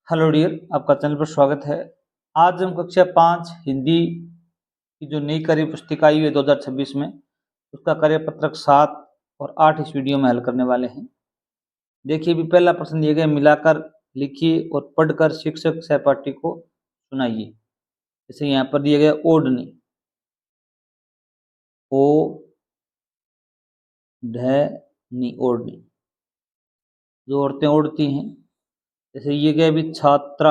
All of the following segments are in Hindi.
हेलो डियर, आपका चैनल पर स्वागत है। आज हम कक्षा 5 हिंदी की जो नई कार्य पुस्तिका आई है 2026 में, उसका कार्यपत्रक 7 और 8 इस वीडियो में हल करने वाले हैं। देखिए, भी पहला प्रश्न दिया गया, मिलाकर लिखिए और पढ़कर शिक्षक सहपाठी को सुनाइए। जैसे यहाँ पर दिया गया ओढ़नी, ओ ढनी, ओढ़नी, जो औरतें ओढ़ती हैं। जैसे ये गया भी छात्रा,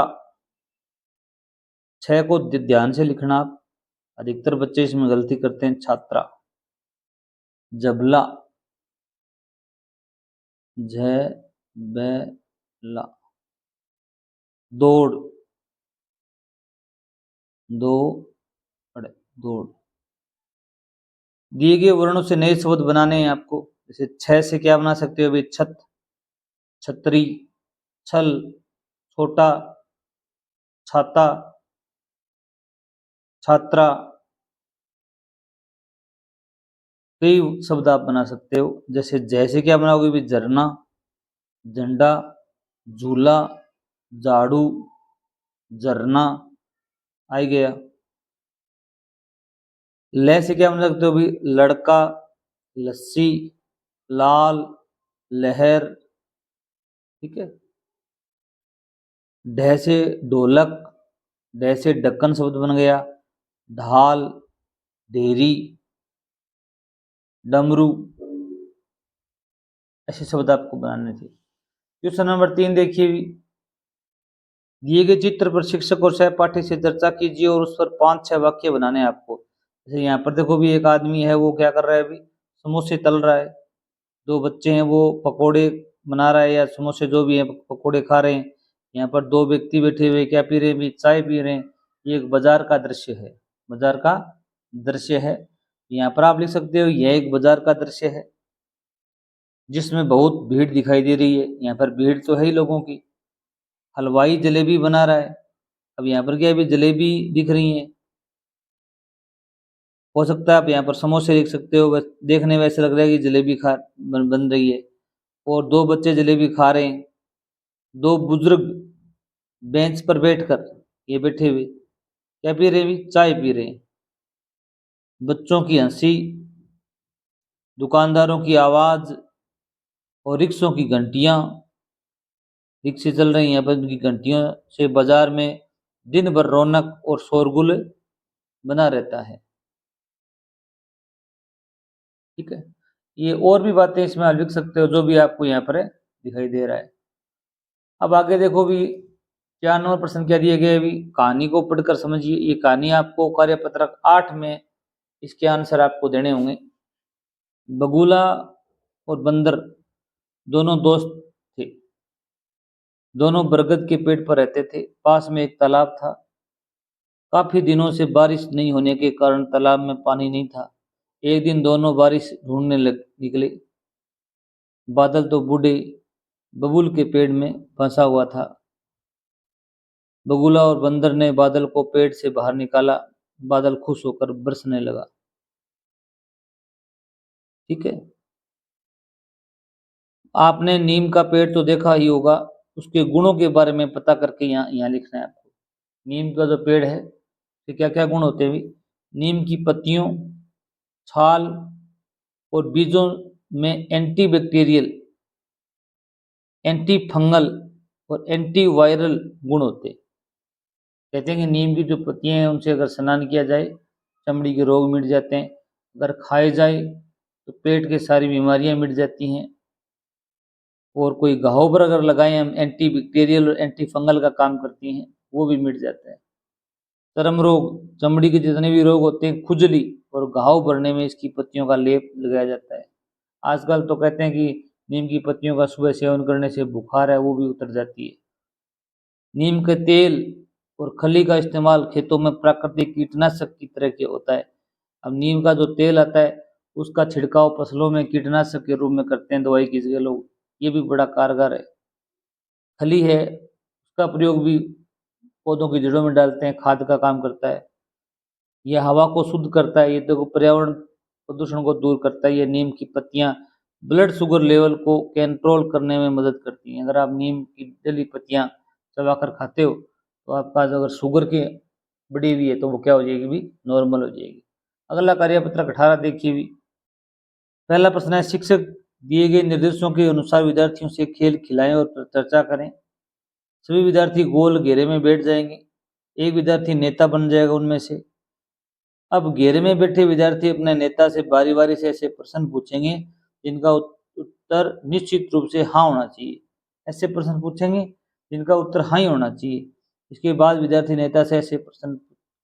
छह को ध्यान से लिखना आप, अधिकतर बच्चे इसमें गलती करते हैं। छात्रा, जबला, झबला, दौड़, दौड़, दौड़। दिए गए वर्णों से नए शब्द बनाने हैं आपको। जैसे छह से क्या बना सकते हो अभी? छत, छतरी, छल, छोटा, छाता, छात्रा। कई शब्द आप बना सकते हो। जैसे जैसे क्या बनाओगे भी? झरना, झंडा, झूला, झाड़ू, झरना। आ गया। ले से क्या बना सकते हो भी? लड़का, लस्सी, लाल, लहर। ठीक है। ढह से ढोलक, ढह से ढक्कन शब्द बन गया। ढाल, ढेरी, डमरू। ऐसे शब्द आपको बनाने थे। क्वेश्चन नंबर 3 देखिए, दिए गए चित्र पर शिक्षक और सहपाठी से चर्चा कीजिए और उस पर 5-6 वाक्य बनाने हैं आपको। जैसे यहाँ पर देखो भी, एक आदमी है, वो क्या कर रहा है अभी? समोसे तल रहा है। दो बच्चे हैं, वो पकोड़े बना रहा है या समोसे जो भी है पकोड़े खा रहे हैं। यहाँ पर दो व्यक्ति बैठे हुए क्या पी रहे हैं भी? चाय पी रहे हैं। ये एक बाजार का दृश्य है, बाजार का दृश्य है। यहाँ पर आप लिख सकते हो, यह एक बाजार का दृश्य है जिसमें बहुत भीड़ दिखाई दे रही है। यहाँ पर भीड़ तो है ही लोगों की। हलवाई जलेबी बना रहा है। अब यहाँ पर क्या है भी? जलेबी दिख रही है। हो सकता है आप यहाँ पर समोसे लिख सकते हो, बस देखने में ऐसा लग रहा है कि जलेबी बन रही है। और दो बच्चे जलेबी खा रहे हैं। दो बुजुर्ग बेंच पर बैठकर, ये बैठे हुए क्या पी रहे हैं भी? चाय पी रहे हैं। बच्चों की हंसी, दुकानदारों की आवाज और रिक्शों की घंटियां। रिक्शे चल रही हैं, पर उनकी घंटियों से बाजार में दिन भर रौनक और शोरगुल बना रहता है। ठीक है। ये और भी बातें इसमें आप लिख सकते हो, जो भी आपको यहाँ पर दिखाई दे रहा है। अब आगे देखो भी, 4 नंबर प्रश्न क्या दिए गए अभी? कहानी को पढ़कर समझिए। ये कहानी आपको कार्यपत्रक 8 में इसके आंसर आपको देने होंगे। बगुला और बंदर दोनों दोस्त थे। दोनों बरगद के पेड़ पर रहते थे। पास में एक तालाब था। काफी दिनों से बारिश नहीं होने के कारण तालाब में पानी नहीं था। एक दिन दोनों बारिश ढूंढने निकले। बादल तो बूढ़े बबूल के पेड़ में फंसा हुआ था। बगुला और बंदर ने बादल को पेड़ से बाहर निकाला। बादल खुश होकर बरसने लगा। ठीक है। आपने नीम का पेड़ तो देखा ही होगा, उसके गुणों के बारे में पता करके यहाँ लिखना है आपको। नीम का जो पेड़ है, तो क्या क्या गुण होते हैं? नीम की पत्तियों, छाल और बीजों में एंटी बैक्टीरियल, एंटी फंगल और एंटी वायरल गुण होते हैं। कहते हैं कि नीम की जो पत्तियां हैं, उनसे अगर स्नान किया जाए चमड़ी के रोग मिट जाते हैं। अगर खाए जाए तो पेट की सारी बीमारियां मिट जाती हैं। और कोई घाव पर अगर लगाएं हम, एंटी बैक्टीरियल और एंटी फंगल का काम करती हैं, वो भी मिट जाता है। चर्म रोग, चमड़ी के जितने भी रोग होते हैं, खुजली और घाव भरने में इसकी पत्तियों का लेप लगाया जाता है। आजकल तो कहते हैं कि नीम की पत्तियों का सुबह सेवन करने से बुखार है वो भी उतर जाती है। नीम के तेल और खली का इस्तेमाल खेतों में प्राकृतिक कीटनाशक की तरह के होता है। अब नीम का जो तेल आता है, उसका छिड़काव फसलों में कीटनाशक के रूप में करते हैं, दवाई की जगह लोग। ये भी बड़ा कारगर है। खली है, उसका प्रयोग भी पौधों की जड़ों में डालते हैं, खाद का काम करता है। यह हवा को शुद्ध करता है, ये तो पर्यावरण प्रदूषण को दूर करता है। ये नीम की पत्तियां ब्लड शुगर लेवल को कंट्रोल करने में मदद करती हैं। अगर आप नीम की जली पत्तियां चबाकर खाते हो तो आपका अगर शुगर की बढ़ी हुई है तो वो क्या हो जाएगी भी, नॉर्मल हो जाएगी। अगला कार्यपत्रक 18 देखिए भी। पहला प्रश्न है, शिक्षक दिए गए निर्देशों के अनुसार विद्यार्थियों से खेल खिलाएं और चर्चा करें। सभी विद्यार्थी गोल घेरे में बैठ जाएंगे, एक विद्यार्थी नेता बन जाएगा उनमें से। अब घेरे में बैठे विद्यार्थी अपने नेता से बारी बारी से ऐसे प्रश्न पूछेंगे जिनका उत्तर निश्चित रूप से हाँ होना चाहिए। ऐसे प्रश्न पूछेंगे जिनका उत्तर हाँ ही होना चाहिए। इसके बाद विद्यार्थी नेता से ऐसे प्रश्न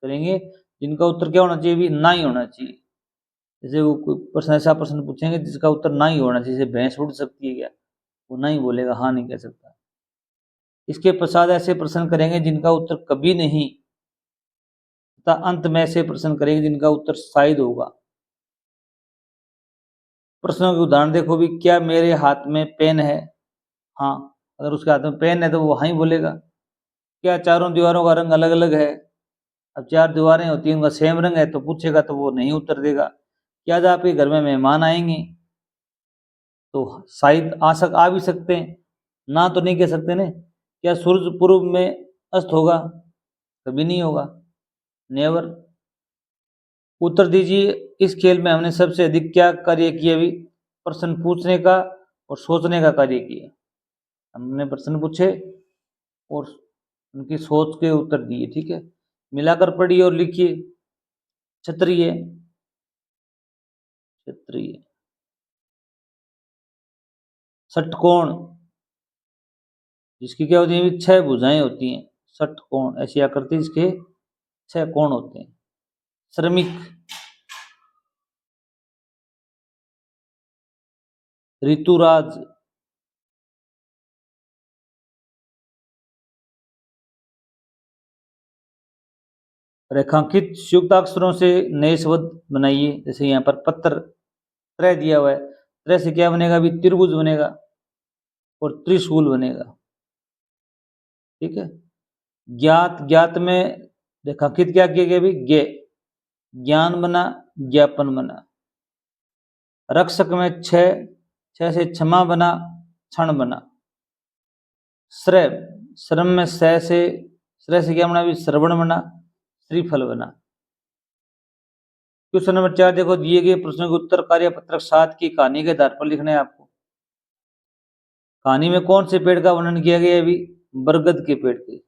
करेंगे जिनका उत्तर क्या होना चाहिए भी, ना ही होना चाहिए। जैसे वो कोई प्रश्न, ऐसा प्रश्न पूछेंगे जिसका उत्तर ना ही होना चाहिए, जैसे भैंस उड़ सकती है क्या, वो ना ही बोलेगा, हाँ नहीं कह सकता। इसके पश्चात ऐसे प्रश्न करेंगे जिनका उत्तर कभी नहीं, तथा अंत में ऐसे प्रश्न करेंगे जिनका उत्तर शायद होगा। प्रश्नों के उदाहरण देखो भी। क्या मेरे हाथ में पेन है? हाँ, अगर उसके हाथ में पेन है तो वो हाँ ही बोलेगा। क्या चारों दीवारों का रंग अलग अलग है? अब 4 दीवारें होती हैं, उनका सेम रंग है तो पूछेगा तो वो नहीं उत्तर देगा। क्या आज आपके घर में मेहमान आएंगे? तो शायद आ भी सकते हैं, ना तो नहीं कह सकते ने। क्या सूरज पूर्व में अस्त होगा? कभी नहीं होगा, नेवर। उत्तर दीजिए, इस खेल में हमने सबसे अधिक क्या कार्य किया भी? प्रश्न पूछने का और सोचने का कार्य किया। हमने प्रश्न पूछे और उनकी सोच के उत्तर दिए, ठीक है। मिलाकर पढ़िए और लिखिए। क्षत्रिय, क्षत्रिय। षटकोण, जिसकी क्या होती है, 6 भुजाएं होती हैं। षटकोण, ऐसी आकृति इसके 6 कोण होते हैं। श्रमिक, ऋतुराज, रेखांकित युक्ताक्षरों से नए शब्द बनाइए। जैसे यहाँ पर पत्र, त्रय दिया हुआ है, त्रय से क्या बनेगा भी, त्रिभुज बनेगा और त्रिशूल बनेगा, ठीक है। ज्ञात, ज्ञात में रेखांकित क्या किया गया भी, ज्ञ, ज्ञान बना, ज्ञापन बना। रक्षक में 6, 6 से क्षमा बना, क्षण बना। श्रय, श्रम में श्रय से क्या बना भी, श्रवण बना, श्रीफल बना। क्वेश्चन नंबर 4 देखो, दिए गए प्रश्नों के उत्तर कार्यपत्रक 7 की कहानी के आधार पर लिखना है आपको। कहानी में कौन से पेड़ का वर्णन किया गया है अभी? बरगद के पेड़ के।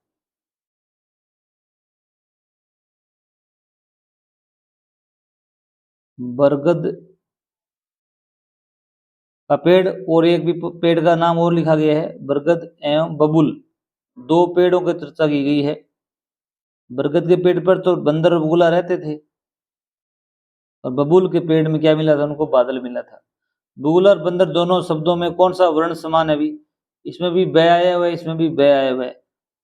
बरगद का पेड़, और एक भी पेड़ का नाम और लिखा गया है, बरगद एवं बबूल। 2 पेड़ों की चर्चा की गई है। बरगद के पेड़ पर तो बंदर और बगुला रहते थे, और बबूल के पेड़ में क्या मिला था उनको? बादल मिला था। बगुला और बंदर दोनों शब्दों में कौन सा वर्ण समान है अभी? इसमें भी बै आया हुआ है, इसमें भी बै आया हुआ है।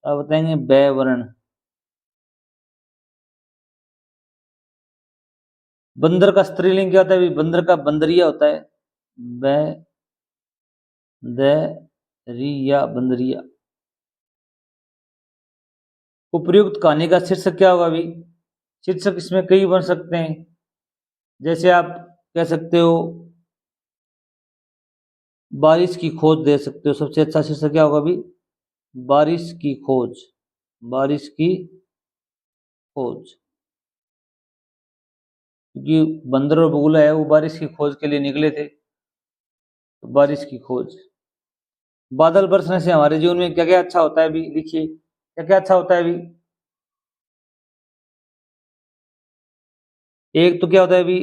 आप बताएंगे बै वर्ण। बंदर का स्त्रीलिंग क्या होता है? बंदर का बंदरिया होता है। बै दरिया, बंदरिया। उपयुक्त कहानी का शीर्षक क्या होगा अभी? शीर्षक इसमें कई बन सकते हैं। जैसे आप कह सकते हो बारिश की खोज दे सकते हो। सबसे अच्छा शीर्षक क्या होगा अभी? बारिश की खोज, बारिश की खोज। क्योंकि बंदर और बगुला है वो बारिश की खोज के लिए निकले थे, तो बारिश की खोज। बादल बरसने से हमारे जीवन में क्या क्या अच्छा होता है अभी? लिखिए, क्या क्या अच्छा होता है अभी? एक तो क्या होता है अभी,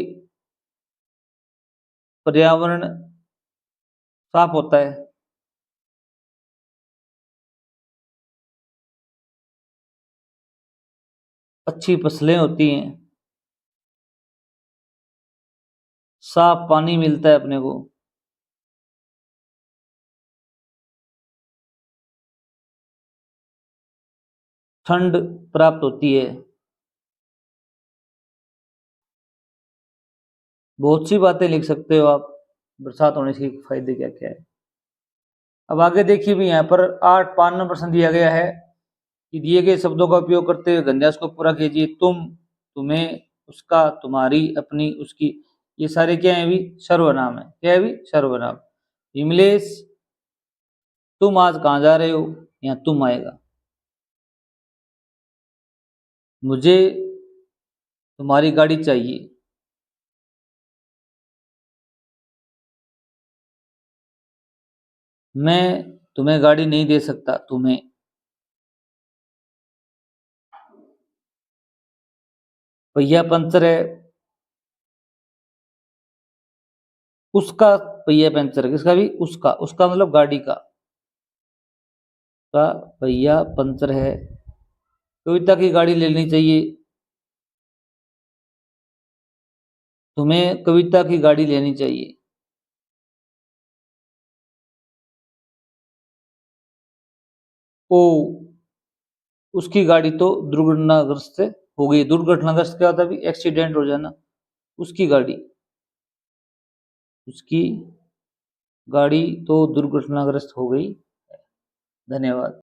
पर्यावरण साफ होता है। अच्छी फसलें होती हैं, साफ पानी मिलता है अपने को। ठंड प्राप्त होती है। बहुत सी बातें लिख सकते हो आप, बरसात होने के फायदे क्या क्या है। अब आगे देखिए भी, यहाँ पर 8 5 नंबर प्रश्न दिया गया है कि दिए गए शब्दों का उपयोग करते हुए गंध्यास को पूरा कीजिए। तुम, तुम्हें, उसका, तुम्हारी, अपनी, उसकी, ये सारे क्या है भी? सर्वनाम है। क्या है भी? सर्वनाम। विमलेश, तुम आज कहाँ जा रहे हो? यहाँ तुम आएगा। मुझे तुम्हारी गाड़ी चाहिए। मैं तुम्हें गाड़ी नहीं दे सकता। तुम्हें। पहिया पंचर है। उसका पहिया पंचर है। किसका भी? उसका। उसका मतलब गाड़ी का। का पहिया पंचर है। कविता की गाड़ी लेनी चाहिए। तुम्हें कविता की गाड़ी लेनी चाहिए। ओ, उसकी गाड़ी तो दुर्घटनाग्रस्त हो गई। दुर्घटनाग्रस्त क्या होता है? अभी एक्सीडेंट हो जाना। उसकी गाड़ी। उसकी गाड़ी तो दुर्घटनाग्रस्त हो गई। धन्यवाद।